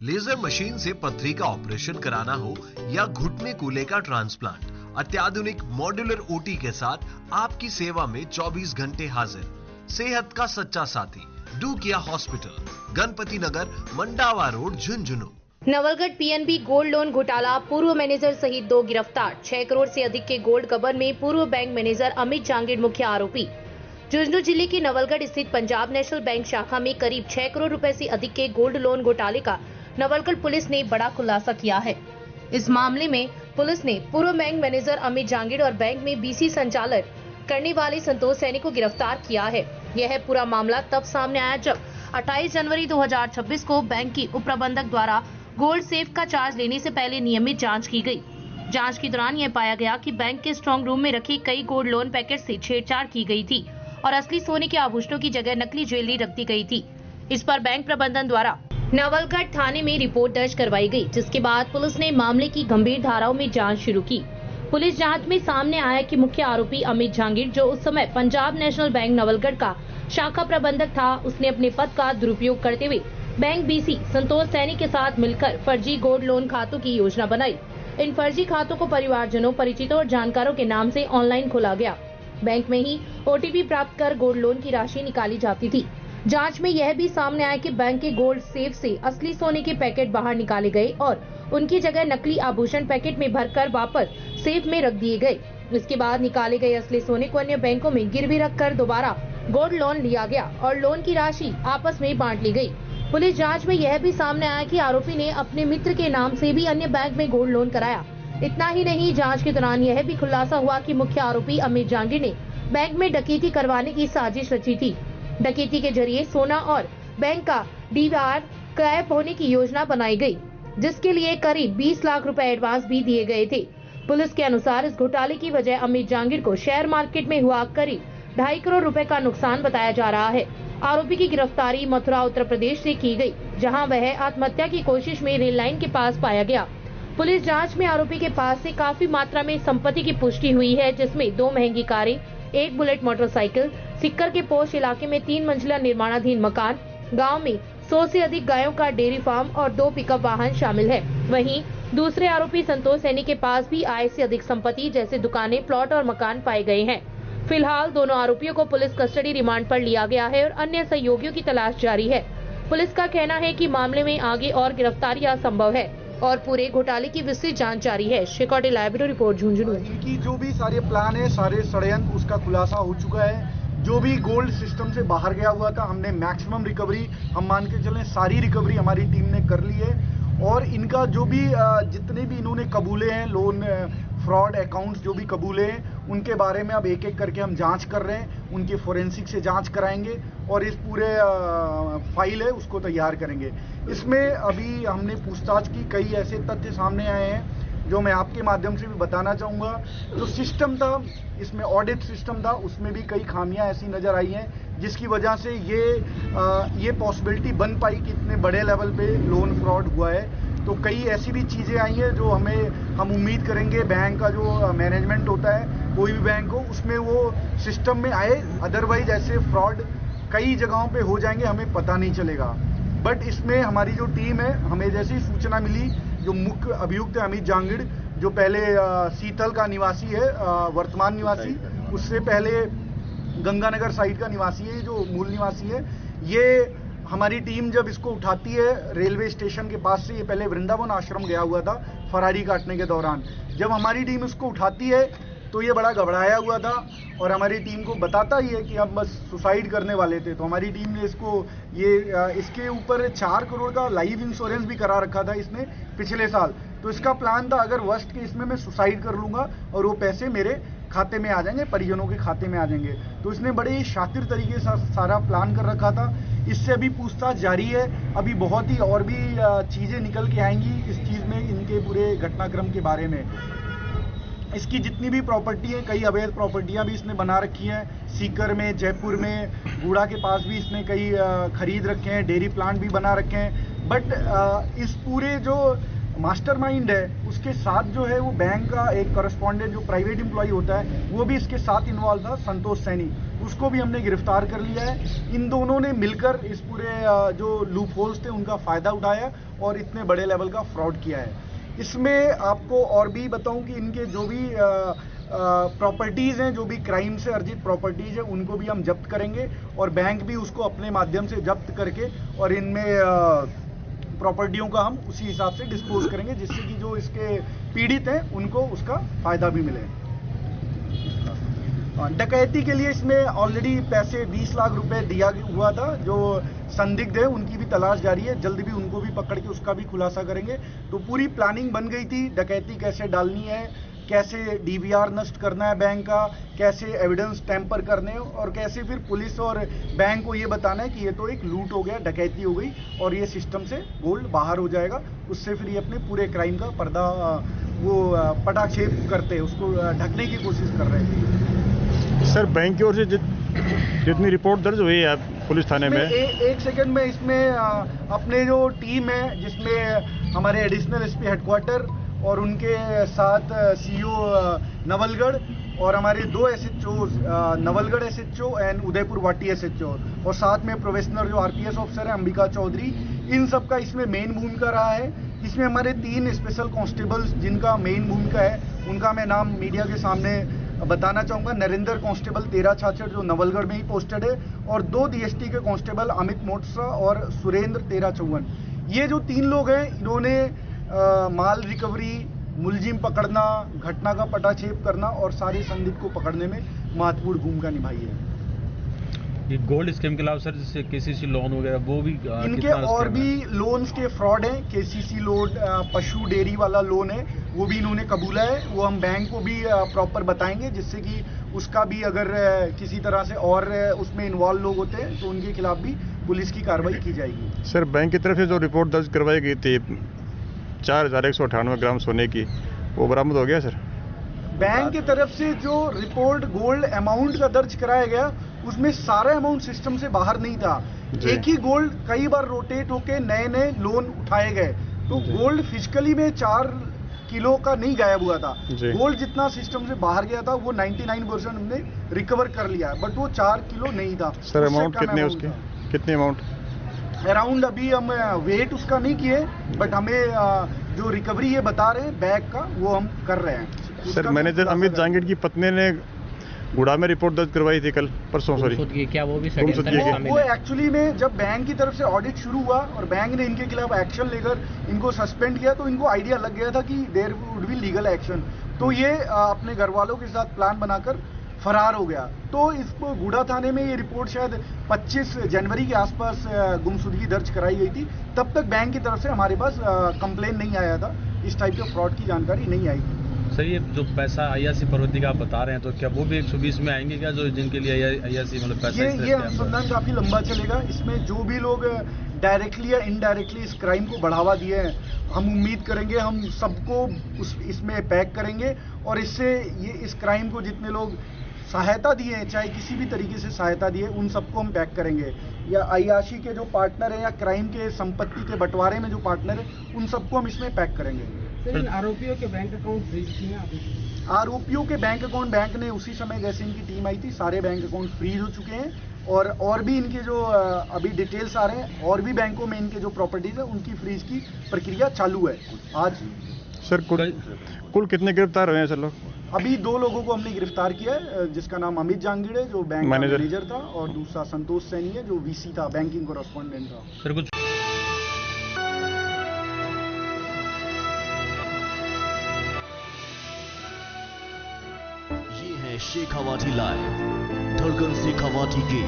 Laser machine से पथरी का ऑपरेशन कराना हो या घुटने कूल्हे का ट्रांसप्लांट, अत्याधुनिक मॉड्यूलर ओटी के साथ आपकी सेवा में 24 घंटे हाजिर। सेहत का सच्चा साथी डू किया hospital, Ganpati Nagar, Mandawa road, Jhunjhunu. Nawalgarh PNB gold loan घोटाला, पूर्व मैनेजर सहित 2 गिरफ्तार। 6 करोड़ से अधिक के गोल्ड गबन में पूर्व बैंक मैनेजर अमित जांगिड़ मुख्य आरोपी। झुंझुनू जिले के नवलगढ़ स्थित पंजाब नेशनल बैंक शाखा में करीब 6 करोड़ रुपए से अधिक के गोल्ड लोन घोटाले का नवलगढ़ पुलिस ने बड़ा खुलासा किया है। इस मामले में पुलिस ने पूर्व बैंक मैनेजर अमित जांगिड़ और बैंक में बीसी संचालन करने वाले संतोष सैनी को गिरफ्तार किया है। यह पूरा मामला तब सामने आया जब 28 जनवरी 2026 को बैंक की उप प्रबंधक द्वारा गोल्ड सेफ का चार्ज लेने से पहले नियमित जांच की गई। जांच के दौरान यह पाया गया कि बैंक के स्ट्रांग रूम में रखे कई गोल्ड लोन पैकेट से छेड़छाड़ की गई थी और असली सोने के आभूषणों की जगह नकली ज्वेलरी रख दी गई थी। इस पर बैंक प्रबंधन द्वारा नवलगढ़ थाने में रिपोर्ट दर्ज करवाई गई, जिसके बाद पुलिस ने मामले की गंभीर धाराओं में जांच शुरू की। पुलिस जांच में सामने आया कि मुख्य आरोपी अमित जांगिड़, जो उस समय पंजाब नेशनल बैंक नवलगढ़ का शाखा प्रबंधक था, उसने अपने पद का दुरुपयोग करते हुए बैंक बीसी संतोष सैनी के साथ मिलकर फर्जी गोल्ड लोन खातों की योजना बनाई। इन फर्जी खातों को परिवारजनों, परिचितों और जानकारों के नाम से ऑनलाइन खोला गया। बैंक में ही ओटीपी प्राप्त कर गोल्ड लोन की राशि निकाली जाती थी। जांच में यह भी सामने आया कि बैंक के गोल्ड सेफ से असली सोने के पैकेट बाहर निकाले गए और उनकी जगह नकली आभूषण पैकेट में भरकर वापस सेफ में रख दिए गए। इसके बाद निकाले गए असली सोने को अन्य बैंकों में गिरवी रखकर दोबारा गोल्ड लोन लिया गया और लोन की राशि आपस में बांट ली गई। पुलिस जांच में यह भी सामने आया कि आरोपी ने अपने मित्र के नाम से भी अन्य बैंक में गोल्ड लोन कराया। इतना ही नहीं, जांच के दौरान यह भी खुलासा हुआ कि मुख्य आरोपी अमित जांगिड़ ने बैंक में डकैती करवाने की साजिश रची थी। डकैती के जरिए सोना और बैंक का डीआर गायब होने की योजना बनाई गई, जिसके लिए करीब 20 लाख रुपए एडवांस भी दिए गए थे। पुलिस के अनुसार इस घोटाले की वजह अमित जांगिड़ को शेयर मार्केट में हुआ करीब 2.5 करोड़ रुपए का नुकसान बताया जा रहा है। आरोपी की गिरफ्तारी मथुरा, उत्तर प्रदेश से की गई, जहां वह आत्महत्या की कोशिश में रेल लाइन के पास पाया गया। पुलिस जांच में आरोपी के पास से काफी मात्रा में संपत्ति की पुष्टि हुई है, जिसमें 2 महंगी कारें, 1 बुलेट मोटरसाइकिल, सिक्कर के पोस्ट इलाके में 3 मंजिला निर्माणाधीन मकान, गाँव में 100 से अधिक गायों का डेयरी फार्म और 2 पिकअप वाहन शामिल है। वहीं दूसरे आरोपी संतोष सैनी के पास भी आय से अधिक संपत्ति जैसे दुकानें, प्लॉट और मकान पाए गए हैं। फिलहाल दोनों आरोपियों को पुलिस कस्टडी रिमांड पर लिया गया है और अन्य सहयोगियों की तलाश जारी है। पुलिस का कहना है कि मामले में आगे और गिरफ्तारियां संभव है और पूरे घोटाले की विस्तृत जांच जारी है। शेखौटी लाइव ब्यूरो रिपोर्ट, झुंझुनू। इनकी जो भी सारे प्लान है, सारे षड्यंत्र, उसका खुलासा हो चुका है। जो भी गोल्ड सिस्टम से बाहर गया हुआ था, हमने मैक्सिमम रिकवरी, हम मान के चलें सारी रिकवरी हमारी टीम ने कर ली है। और इनका जो भी जितने भी इन्होंने कबूले हैं, लोन फ्रॉड अकाउंट्स जो भी कबूले हैं, उनके बारे में अब एक एक करके हम जांच कर रहे हैं। उनकी फोरेंसिक से जांच कराएंगे और इस पूरे फाइल है उसको तैयार करेंगे। इसमें अभी हमने पूछताछ की, कई ऐसे तथ्य सामने आए हैं जो मैं आपके माध्यम से भी बताना चाहूँगा। जो सिस्टम था, इसमें ऑडिट सिस्टम था, उसमें भी कई खामियां ऐसी नज़र आई हैं जिसकी वजह से ये पॉसिबिलिटी बन पाई कि इतने बड़े लेवल पे लोन फ्रॉड हुआ है। तो कई ऐसी भी चीज़ें आई हैं जो हम उम्मीद करेंगे बैंक का जो मैनेजमेंट होता है, कोई भी बैंक हो, उसमें वो सिस्टम में आए। अदरवाइज ऐसे फ्रॉड कई जगहों पे हो जाएंगे, हमें पता नहीं चलेगा। बट इसमें हमारी जो टीम है, हमें जैसी सूचना मिली, जो मुख्य अभियुक्त है अमित जांगिड़, जो पहले सीतल का निवासी है, वर्तमान निवासी, उससे पहले गंगानगर साइड का निवासी है, जो मूल निवासी है। ये हमारी टीम जब इसको उठाती है रेलवे स्टेशन के पास से, ये पहले वृंदावन आश्रम गया हुआ था फरारी काटने के दौरान। जब हमारी टीम इसको उठाती है तो ये बड़ा घबराया हुआ था और हमारी टीम को बताता ही है कि हम बस सुसाइड करने वाले थे। तो हमारी टीम ने इसके ऊपर 4 करोड़ का लाइफ इंश्योरेंस भी करा रखा था इसने पिछले साल। तो इसका प्लान था, अगर वर्स्ट केस में मैं सुसाइड कर लूँगा और वो पैसे मेरे खाते में आ जाएंगे, परिजनों के खाते में आ जाएंगे। तो इसने बड़े ही शातिर तरीके से सारा प्लान कर रखा था। इससे अभी पूछताछ जारी है। अभी बहुत ही और भी चीज़ें निकल के आएंगी इस चीज़ में, इनके पूरे घटनाक्रम के बारे में। इसकी जितनी भी प्रॉपर्टी है, कई अवैध प्रॉपर्टियां भी इसने बना रखी हैं। सीकर में, जयपुर में, गूड़ा के पास भी इसने कई खरीद रखे हैं, डेयरी प्लांट भी बना रखे हैं। बट इस पूरे जो मास्टरमाइंड है उसके साथ जो है वो बैंक का एक करस्पॉन्डेंट जो प्राइवेट एम्प्लॉय होता है वो भी इसके साथ इन्वॉल्व था, संतोष सैनी, उसको भी हमने गिरफ्तार कर लिया है। इन दोनों ने मिलकर इस पूरे जो लूप होल्स थे उनका फायदा उठाया और इतने बड़े लेवल का फ्रॉड किया है। इसमें आपको और भी बताऊं कि इनके जो भी प्रॉपर्टीज हैं, जो भी क्राइम से अर्जित प्रॉपर्टीज है, उनको भी हम जब्त करेंगे और बैंक भी उसको अपने माध्यम से जब्त करके और इनमें प्रॉपर्टियों का हम उसी हिसाब से डिस्पोज करेंगे जिससे कि जो इसके पीड़ित हैं उनको उसका फायदा भी मिले। डकैती के लिए इसमें ऑलरेडी पैसे 20 लाख रुपए दिया हुआ था। जो संदिग्ध है उनकी भी तलाश जारी है, जल्द भी उनको भी पकड़ के उसका भी खुलासा करेंगे। तो पूरी प्लानिंग बन गई थी, डकैती कैसे डालनी है, कैसे डीवीआर नष्ट करना है बैंक का, कैसे एविडेंस टैंपर करने और कैसे फिर पुलिस और बैंक को ये बताना है कि ये तो एक लूट हो गया, डकैती हो गई और ये सिस्टम से गोल्ड बाहर हो जाएगा। उससे फिर ये अपने पूरे क्राइम का पर्दा वो पटाक्षेप करते हैं, उसको ढकने की कोशिश कर रहे थे। सर बैंक की ओर से जितनी रिपोर्ट दर्ज हुई है पुलिस थाने में एक सेकंड में इसमें अपने जो टीम है जिसमें हमारे एडिशनल एसपी हेडक्वार्टर और उनके साथ सीईओ नवलगढ़ और हमारे 2 SHO Nawalgarh SHO and Udaipur वाटी एसएचओ और साथ में प्रोफेशनल जो आरपीएस ऑफिसर है अंबिका चौधरी, इन सब का इसमें मेन भूमिका रहा है। इसमें हमारे 3 स्पेशल कांस्टेबल्स जिनका मेन भूमिका है उनका मैं नाम मीडिया के सामने बताना चाहूंगा। नरेंद्र कांस्टेबल 13 छाछठ जो नवलगढ़ में ही पोस्टेड है और 2 डीएसटी के कांस्टेबल अमित मोटसा और सुरेंद्र 1354। ये जो 3 लोग हैं इन्होंने माल रिकवरी, मुलजिम पकड़ना, घटना का पटाक्षेप करना और सारे संदिग्ध को पकड़ने में महत्वपूर्ण भूमिका निभाई है। ये गोल्ड स्कीम के अलावा सर जैसे केसीसी लोन वगैरह वो भी इनके और भी लोन्स के फ्रॉड हैं। केसीसी लोन, पशु डेयरी वाला लोन है वो भी इन्होंने कबूला है, वो हम बैंक को भी प्रॉपर बताएंगे जिससे कि उसका भी अगर किसी तरह से और उसमें इन्वॉल्व लोग होते हैं तो उनके खिलाफ भी पुलिस की कार्रवाई की जाएगी। सर बैंक की तरफ से जो रिपोर्ट दर्ज करवाई गई थी 4198 ग्राम सोने की, वो बरामद हो गया सर? बैंक की तरफ से जो रिपोर्ट गोल्ड अमाउंट का दर्ज कराया गया उसमें सारा अमाउंट सिस्टम से बाहर नहीं था। एक ही गोल्ड कई बार रोटेट होके नए नए लोन उठाए गए, तो गोल्ड फिजिकली में 4 किलो का नहीं गायब हुआ था। गोल्ड जितना सिस्टम से बाहर गया था वो 99% हमने रिकवर कर लिया, बट वो 4 किलो नहीं था। सर अमाउंट कितने उसके, कितने अमाउंट अराउंड अभी हम वेट उसका नहीं किए, बट हमें जो रिकवरी ये बता रहे हैं बैग का वो हम कर रहे हैं। सर मैनेजर अमित जांगीड़ की पत्नी ने गुड़ा में रिपोर्ट दर्ज करवाई थी कल परसों, सॉरी क्या वो भी वो एक्चुअली में जब बैंक की तरफ से ऑडिट शुरू हुआ और बैंक ने इनके खिलाफ एक्शन लेकर इनको सस्पेंड किया तो इनको आइडिया लग गया था कि there would be legal action, तो ये अपने घर वालों के साथ प्लान बनाकर फरार हो गया। तो इसको गुड़ा थाने में ये रिपोर्ट शायद 25 जनवरी के आसपास गुमशुदगी दर्ज कराई गई थी। तब तक बैंक की तरफ से हमारे पास कंप्लेन नहीं आया था, इस टाइप के फ्रॉड की जानकारी नहीं आई थी। सर ये जो पैसा IRC प्रवृत्ति का आप बता रहे हैं तो क्या वो भी 120 में आएंगे क्या, जो जिनके लिए IRC मतलब पैसा? ये अनुसंधान काफी लंबा चलेगा। इसमें जो भी लोग डायरेक्टली या इनडायरेक्टली इस क्राइम को बढ़ावा दिए हैं, हम उम्मीद करेंगे हम सबको इसमें पैक करेंगे और इससे ये इस क्राइम को जितने लोग सहायता दिए हैं, चाहे किसी भी तरीके से सहायता दिए, उन सबको हम पैक करेंगे। या IRC के जो पार्टनर हैं या क्राइम के संपत्ति के बंटवारे में जो पार्टनर है उन सबको हम इसमें पैक करेंगे। सर इन आरोपियों के बैंक अकाउंट फ्रीज किए हैं? आरोपियों के बैंक अकाउंट बैंक ने उसी समय जैसे इनकी टीम आई थी सारे बैंक अकाउंट फ्रीज हो चुके हैं और भी इनके जो अभी डिटेल्स आ रहे हैं और भी बैंकों में इनके जो प्रॉपर्टीज है उनकी फ्रीज की प्रक्रिया चालू है आज। सर कुल कितने गिरफ्तार हुए हैं सर लोग? अभी 2 लोगों को हमने गिरफ्तार किया है, जिसका नाम अमित जांगीड़ है जो बैंक मैनेजर था और दूसरा संतोष सैनी है जो VC था, बैंकिंग कॉरेस्पॉन्डेंट था। सर कुछ ये है शेखावाटी लाइव, धड़कन शेखावाटी की